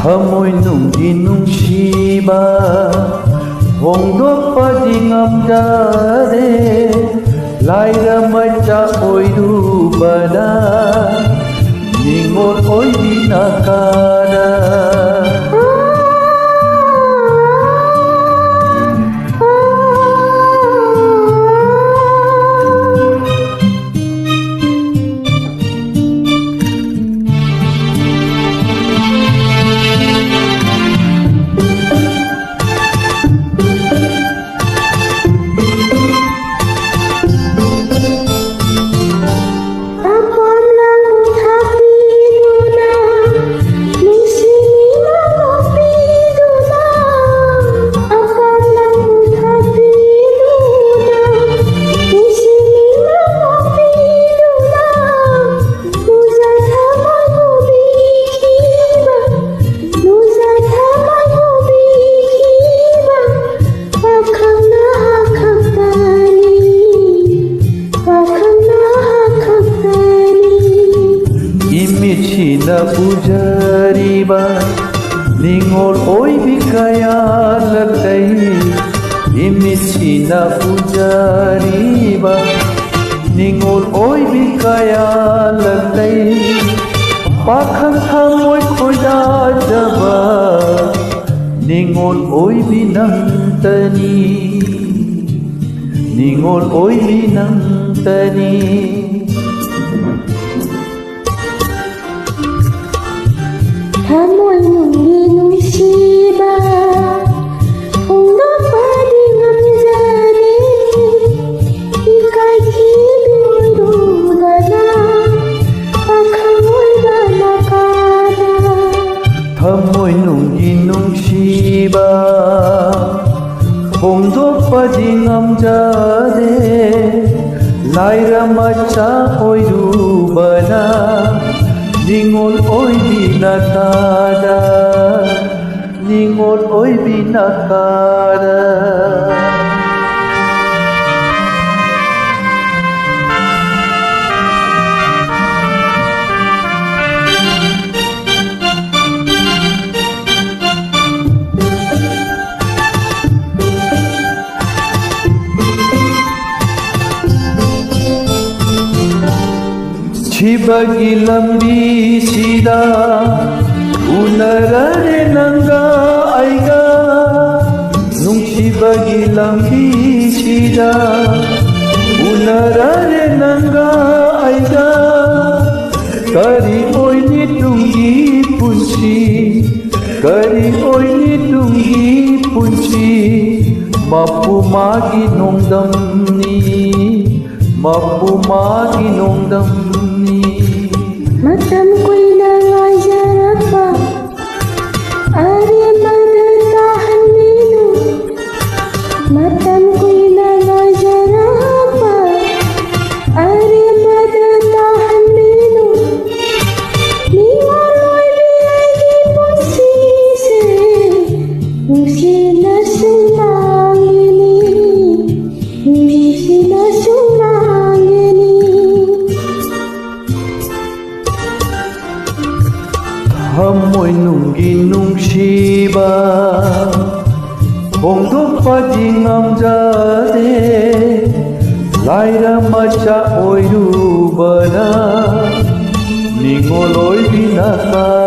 Amoy nunggi-nungsiba Hongdokpadi ngamdare Laira maca oirubana Ningon oy binakara China pujariba Ningol oy bikaya lalay Imi China pujariba Ningol oy bikaya lalay Pakhang thamoy khoida jaba Ningol oy binangtani Ningol oy binangtani Amoy nunggi-nungsiba Hongdokpadi ngamdare Ikay kibirubana Pakhamoy banakara Amoy nunggi-nungsiba Hongdokpadi ngamdare Laira maca oirubana Ningon oy binakara Ningon oy binakara Chibagi lambi sida Unarare nanga aiga Nung chibagi lambi sida Unarare nanga aiga Kari oy ni tunggi punci Kari oy ni tunggi punci Mapu magi nongdam ni Mapu magi nongdam Matam ko'y nangajarap pa Ari madatahan nino Matam ko'y nangajarap pa Ari madatahan nino Ningoloy biyagi posisi Nung sinasulangini Nung sinasulangini Amoy nunggi-nungsiba Hongdokpadi ngamdare Laira maca oirubana Ningol oy binakara